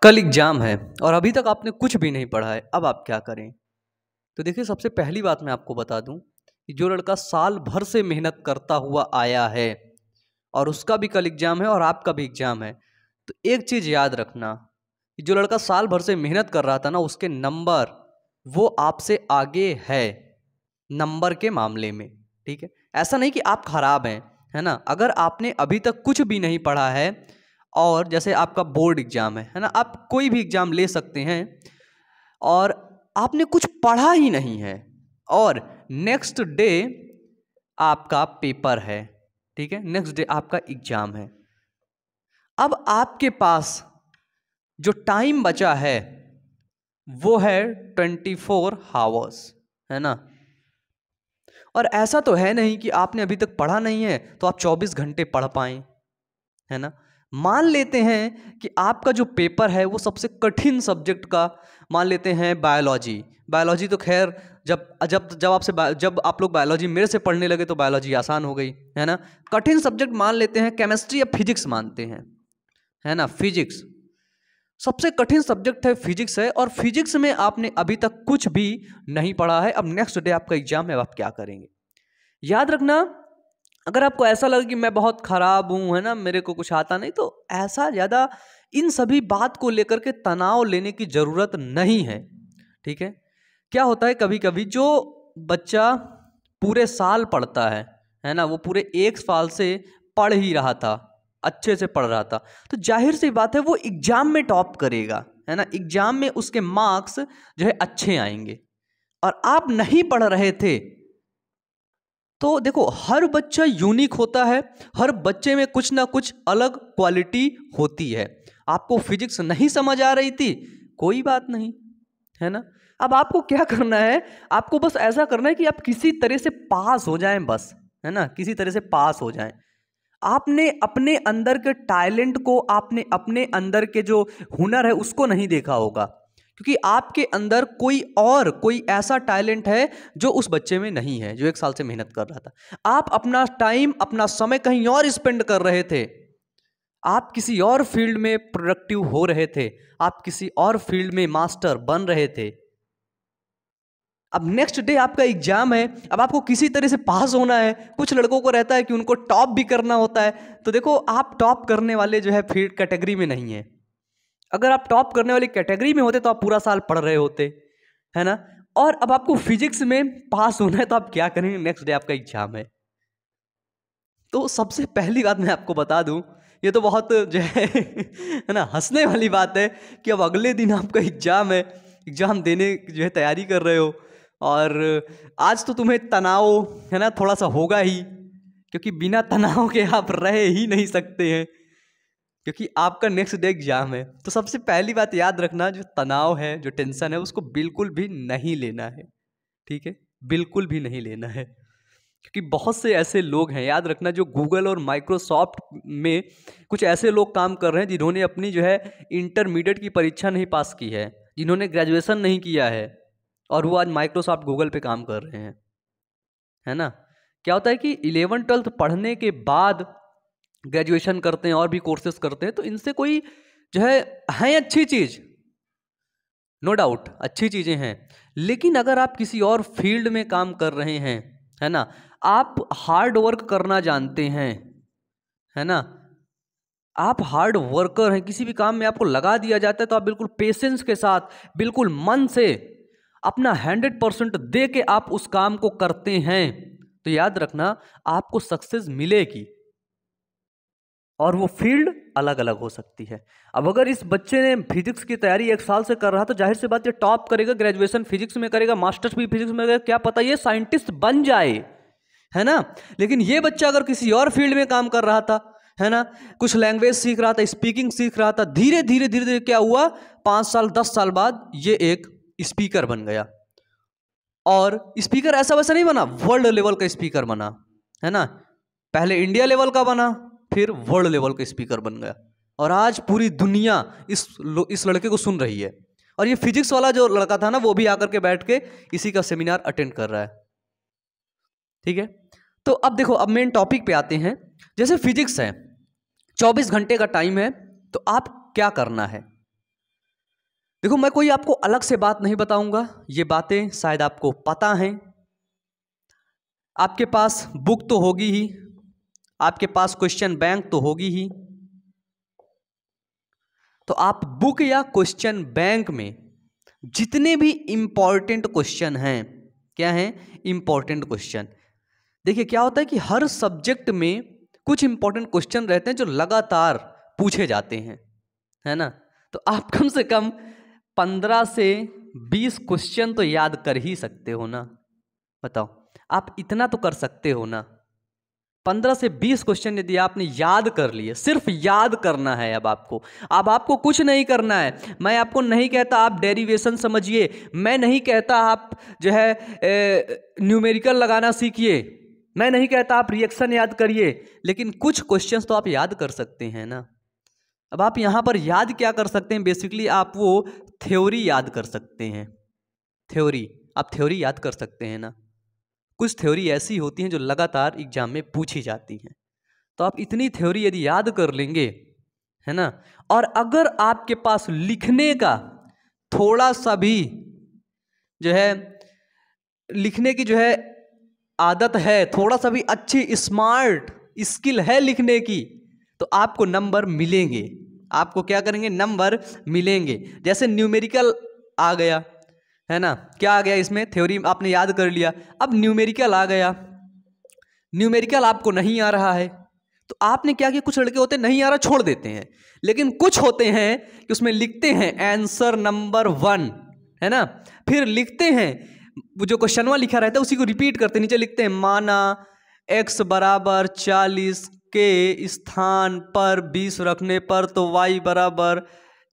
कल एग्जाम है और अभी तक आपने कुछ भी नहीं पढ़ा है, अब आप क्या करें? तो देखिए, सबसे पहली बात मैं आपको बता दूं कि जो लड़का साल भर से मेहनत करता हुआ आया है और उसका भी कल एग्जाम है और आपका भी एग्जाम है, तो एक चीज़ याद रखना कि जो लड़का साल भर से मेहनत कर रहा था ना, उसके नंबर वो आपसे आगे है नंबर के मामले में। ठीक है, ऐसा नहीं कि आप खराब हैं, है ना। अगर आपने अभी तक कुछ भी नहीं पढ़ा है और जैसे आपका बोर्ड एग्जाम है ना, आप कोई भी एग्जाम ले सकते हैं और आपने कुछ पढ़ा ही नहीं है और नेक्स्ट डे आपका पेपर है, ठीक है, नेक्स्ट डे आपका एग्जाम है। अब आपके पास जो टाइम बचा है वो है 24 आवर्स, है ना। और ऐसा तो है नहीं कि आपने अभी तक पढ़ा नहीं है तो आप 24 घंटे पढ़ पाएं, है ना। मान लेते हैं कि आपका जो पेपर है वो सबसे कठिन सब्जेक्ट का, मान लेते हैं बायोलॉजी। बायोलॉजी तो खैर जब जब जब आपसे जब आप लोग बायोलॉजी मेरे से पढ़ने लगे तो बायोलॉजी आसान हो गई, है ना। कठिन सब्जेक्ट मान लेते हैं केमिस्ट्री या फिजिक्स मानते हैं, है ना। फिजिक्स सबसे कठिन सब्जेक्ट है, फिजिक्स है, और फिजिक्स में आपने अभी तक कुछ भी नहीं पढ़ा है। अब नेक्स्ट डे आपका एग्जाम है, अब आप क्या करेंगे? याद रखना, अगर आपको ऐसा लगे कि मैं बहुत खराब हूं, है ना, मेरे को कुछ आता नहीं, तो ऐसा ज़्यादा इन सभी बात को लेकर के तनाव लेने की ज़रूरत नहीं है। ठीक है, क्या होता है कभी कभी जो बच्चा पूरे साल पढ़ता है ना, वो पूरे एक साल से पढ़ ही रहा था, अच्छे से पढ़ रहा था, तो जाहिर सी बात है वो एग्जाम में टॉप करेगा, है ना। एग्जाम में उसके मार्क्स जो है अच्छे आएंगे और आप नहीं पढ़ रहे थे। तो देखो, हर बच्चा यूनिक होता है, हर बच्चे में कुछ ना कुछ अलग क्वालिटी होती है। आपको फिजिक्स नहीं समझ आ रही थी, कोई बात नहीं, है ना। अब आपको क्या करना है, आपको बस ऐसा करना है कि आप किसी तरह से पास हो जाएं, बस, है ना, किसी तरह से पास हो जाएं। आपने अपने अंदर के टैलेंट को, आपने अपने अंदर के जो हुनर है उसको नहीं देखा होगा, क्योंकि आपके अंदर कोई ऐसा टैलेंट है जो उस बच्चे में नहीं है, जो एक साल से मेहनत कर रहा था। आप अपना टाइम, अपना समय कहीं और स्पेंड कर रहे थे, आप किसी और फील्ड में प्रोडक्टिव हो रहे थे, आप किसी और फील्ड में मास्टर बन रहे थे। अब नेक्स्ट डे आपका एग्जाम है, अब आपको किसी तरह से पास होना है। कुछ लड़कों को रहता है कि उनको टॉप भी करना होता है, तो देखो, आप टॉप करने वाले जो है फील्ड कैटेगरी में नहीं है। अगर आप टॉप करने वाली कैटेगरी में होते तो आप पूरा साल पढ़ रहे होते, है ना। और अब आपको फिजिक्स में पास होना है, तो आप क्या करेंगे? नेक्स्ट डे आपका एग्जाम है। तो सबसे पहली बात मैं आपको बता दूं, ये तो बहुत जो है ना, हंसने वाली बात है कि अब अगले दिन आपका एग्जाम है, एग्जाम देने जो है तैयारी कर रहे हो, और आज तो तुम्हें तनाव, है ना, थोड़ा सा होगा ही, क्योंकि बिना तनाव के आप रह ही नहीं सकते हैं, क्योंकि आपका नेक्स्ट डे एग्जाम है। तो सबसे पहली बात याद रखना, जो तनाव है, जो टेंशन है, उसको बिल्कुल भी नहीं लेना है। ठीक है, बिल्कुल भी नहीं लेना है, क्योंकि बहुत से ऐसे लोग हैं, याद रखना, जो गूगल और माइक्रोसॉफ्ट में कुछ ऐसे लोग काम कर रहे हैं जिन्होंने अपनी जो है इंटरमीडिएट की परीक्षा नहीं पास की है, जिन्होंने ग्रेजुएशन नहीं किया है, और वो आज माइक्रोसॉफ्ट गूगल पे काम कर रहे हैं, है ना। क्या होता है कि 11वीं 12वीं पढ़ने के बाद ग्रेजुएशन करते हैं और भी कोर्सेज करते हैं, तो इनसे कोई जो है अच्छी चीज़, नो डाउट अच्छी चीज़ें हैं, लेकिन अगर आप किसी और फील्ड में काम कर रहे हैं, है ना, आप हार्ड वर्क करना जानते हैं, है ना, आप हार्ड वर्कर हैं, किसी भी काम में आपको लगा दिया जाता है तो आप बिल्कुल पेशेंस के साथ, बिल्कुल मन से अपना 100% दे के आप उस काम को करते हैं, तो याद रखना, आपको सक्सेस मिलेगी। और वो फील्ड अलग अलग हो सकती है। अब अगर इस बच्चे ने फिजिक्स की तैयारी एक साल से कर रहा, तो जाहिर सी बात, ये टॉप करेगा, ग्रेजुएशन फिजिक्स में करेगा, मास्टर्स भी फिजिक्स में करेगा, क्या पता ये साइंटिस्ट बन जाए, है ना। लेकिन ये बच्चा अगर किसी और फील्ड में काम कर रहा था, है ना, कुछ लैंग्वेज सीख रहा था, स्पीकिंग सीख रहा था, धीरे धीरे धीरे धीरे क्या हुआ, 5 साल 10 साल बाद ये एक स्पीकर बन गया। और स्पीकर ऐसा वैसा नहीं बना, वर्ल्ड लेवल का स्पीकर बना, है ना। पहले इंडिया लेवल का बना, फिर वर्ल्ड लेवल का स्पीकर बन गया, और आज पूरी दुनिया इस लड़के को सुन रही है। और ये फिजिक्स वाला जो लड़का था ना, वो भी आकर के बैठ के इसी का सेमिनार अटेंड कर रहा है। ठीक है, तो अब देखो, अब मेन टॉपिक पे आते हैं। जैसे फिजिक्स है, 24 घंटे का टाइम है, तो आप क्या करना है? देखो, मैं कोई आपको अलग से बात नहीं बताऊंगा, ये बातें शायद आपको पता हैं। आपके पास बुक तो होगी ही, आपके पास क्वेश्चन बैंक तो होगी ही। तो आप बुक या क्वेश्चन बैंक में जितने भी इंपॉर्टेंट क्वेश्चन हैं, क्या हैं? Important question. देखिए क्या होता है कि हर सब्जेक्ट में कुछ इंपॉर्टेंट क्वेश्चन रहते हैं जो लगातार पूछे जाते हैं, है ना। तो आप कम से कम 15 से 20 क्वेश्चन तो याद कर ही सकते हो ना। बताओ, आप इतना तो कर सकते हो ना। 15 से 20 क्वेश्चन यदि आपने याद कर लिए, सिर्फ याद करना है अब आपको कुछ नहीं करना है। मैं आपको नहीं कहता आप डेरिवेशन समझिए, मैं नहीं कहता आप जो है न्यूमेरिकल लगाना सीखिए, मैं नहीं कहता आप रिएक्शन याद करिए, लेकिन कुछ क्वेश्चंस तो आप याद कर सकते हैं ना। अब आप यहां पर याद क्या कर सकते हैं? बेसिकली आप वो थ्योरी याद कर सकते हैं। थ्योरी, आप थ्योरी याद कर सकते हैं ना। कुछ थ्योरी ऐसी होती हैं जो लगातार एग्जाम में पूछी जाती हैं, तो आप इतनी थ्योरी यदि याद कर लेंगे, है ना, और अगर आपके पास लिखने का थोड़ा सा भी जो है लिखने की जो है आदत है, थोड़ा सा भी अच्छी स्मार्ट स्किल है लिखने की, तो आपको नंबर मिलेंगे। आपको क्या करेंगे? नंबर मिलेंगे। जैसे न्यूमेरिकल आ गया, है ना, क्या आ गया इसमें? थ्योरी आपने याद कर लिया, अब न्यूमेरिकल आ गया। न्यूमेरिकल आपको नहीं आ रहा है, तो आपने क्या किया? कुछ लड़के होते हैं नहीं आ रहा छोड़ देते हैं, लेकिन कुछ होते हैं कि उसमें लिखते हैं आंसर नंबर 1, है ना, फिर लिखते हैं वो जो क्वेश्चनवा लिखा रहता है उसी को रिपीट करते, नीचे लिखते हैं माना x बराबर 40 के स्थान पर 20 रखने पर तो y बराबर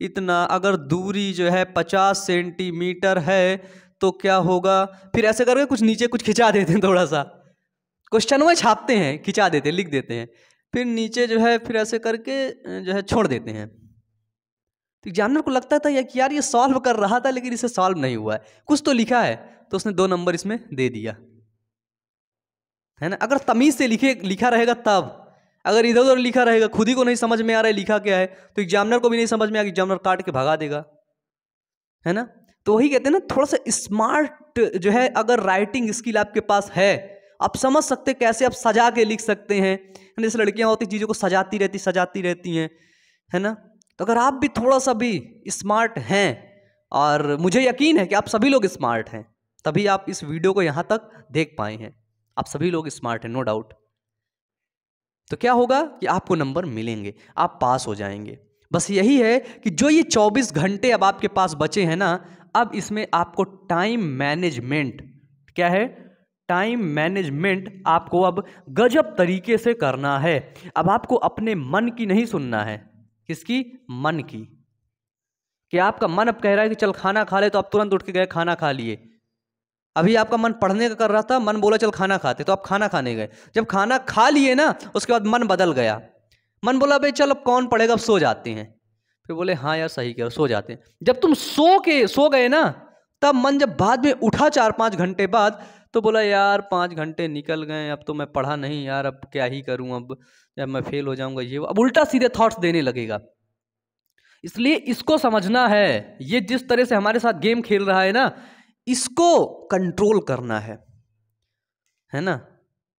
इतना, अगर दूरी जो है 50 सेंटीमीटर है तो क्या होगा। फिर ऐसे करके कुछ नीचे कुछ खिंचा देते हैं, थोड़ा सा क्वेश्चन में छापते हैं, खिंचा देते हैं, लिख देते हैं, फिर नीचे जो है फिर ऐसे करके जो है छोड़ देते हैं। तो एग्जामिनर को लगता था कि यार ये सॉल्व कर रहा था लेकिन इसे सॉल्व नहीं हुआ है, कुछ तो लिखा है, तो उसने 2 नंबर इसमें दे दिया, है ना। अगर तमीज से लिखा रहेगा तब, अगर इधर उधर लिखा रहेगा, खुद ही को नहीं समझ में आ रहा है लिखा क्या है, तो एग्जामिनर को भी नहीं समझ में आएगा, एग्जामिनर काट के भगा देगा, है ना। तो वही कहते हैं ना, थोड़ा सा स्मार्ट जो है अगर राइटिंग स्किल आपके पास है, आप समझ सकते कैसे आप सजा के लिख सकते हैं। जैसे लड़कियां होती चीज़ों को सजाती रहती हैं, है ना। तो अगर आप भी थोड़ा सा भी स्मार्ट हैं, और मुझे यकीन है कि आप सभी लोग स्मार्ट हैं, तभी आप इस वीडियो को यहाँ तक देख पाए हैं, आप सभी लोग स्मार्ट हैं, नो डाउट। तो क्या होगा कि आपको नंबर मिलेंगे, आप पास हो जाएंगे। बस यही है कि जो ये 24 घंटे अब आपके पास बचे हैं ना, अब इसमें आपको टाइम मैनेजमेंट, क्या है? टाइम मैनेजमेंट आपको अब गजब तरीके से करना है। अब आपको अपने मन की नहीं सुनना है। किसकी? मन की। कि आपका मन अब कह रहा है कि चल खाना खा ले, तो आप तुरंत उठ के गए खाना खा लिए। अभी आपका मन पढ़ने का कर रहा था, मन बोला चल खाना खाते, तो आप खाना खाने गए। जब खाना खा लिए ना, उसके बाद मन बदल गया, मन बोला भाई चल अब कौन पढ़ेगा, अब सो जाते हैं। फिर बोले हाँ यार सही कह, सो जाते हैं। जब तुम सो गए ना, तब मन जब बाद में उठा 4-5 घंटे बाद, तो बोला यार 5 घंटे निकल गए, अब तो मैं पढ़ा नहीं यार, अब क्या ही करूं, अब जब मैं फेल हो जाऊंगा ये, अब उल्टा सीधे थॉट्स देने लगेगा। इसलिए इसको समझना है, ये जिस तरह से हमारे साथ गेम खेल रहा है ना, इसको कंट्रोल करना है ना।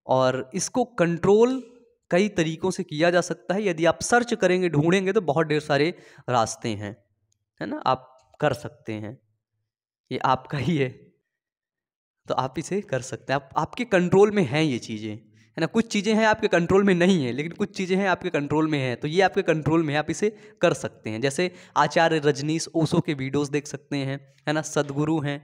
और इसको कंट्रोल कई तरीकों से किया जा सकता है। यदि आप सर्च करेंगे, ढूंढेंगे, तो बहुत ढेर सारे रास्ते हैं, है ना, आप कर सकते हैं, ये आपका ही है, तो आप इसे कर सकते हैं। आपके कंट्रोल में हैं ये चीज़ें, है ना। कुछ चीज़ें हैं आपके कंट्रोल में नहीं है, लेकिन कुछ चीज़ें हैं आपके कंट्रोल में हैं, तो ये आपके कंट्रोल में है, आप इसे कर सकते हैं। जैसे आचार्य रजनीश ओशो के वीडियोस देख सकते हैं, है ना, सदगुरु हैं,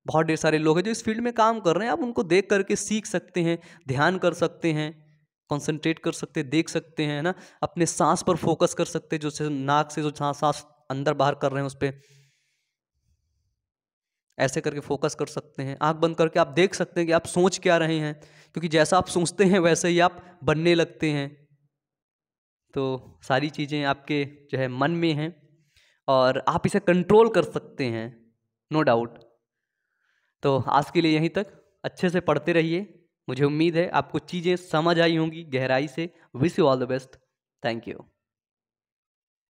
बहुत ढेर सारे लोग हैं जो इस फील्ड में काम कर रहे हैं, आप उनको देख करके सीख सकते हैं, ध्यान कर सकते हैं, कॉन्सेंट्रेट कर सकते हैं, देख सकते हैं, है ना। अपने सांस पर फोकस कर सकते हैं, जो नाक से जो सांस अंदर बाहर कर रहे हैं उस पर ऐसे करके फोकस कर सकते हैं। आंख बंद करके आप देख सकते हैं कि आप सोच क्या रहे हैं, क्योंकि जैसा आप सोचते हैं वैसे ही आप बनने लगते हैं। तो सारी चीज़ें आपके जो है मन में हैं, और आप इसे कंट्रोल कर सकते हैं, नो डाउट। तो आज के लिए यहीं तक, अच्छे से पढ़ते रहिए। मुझे उम्मीद है आपको चीज़ें समझ आई होंगी गहराई से। Wish you all the best. Thank you.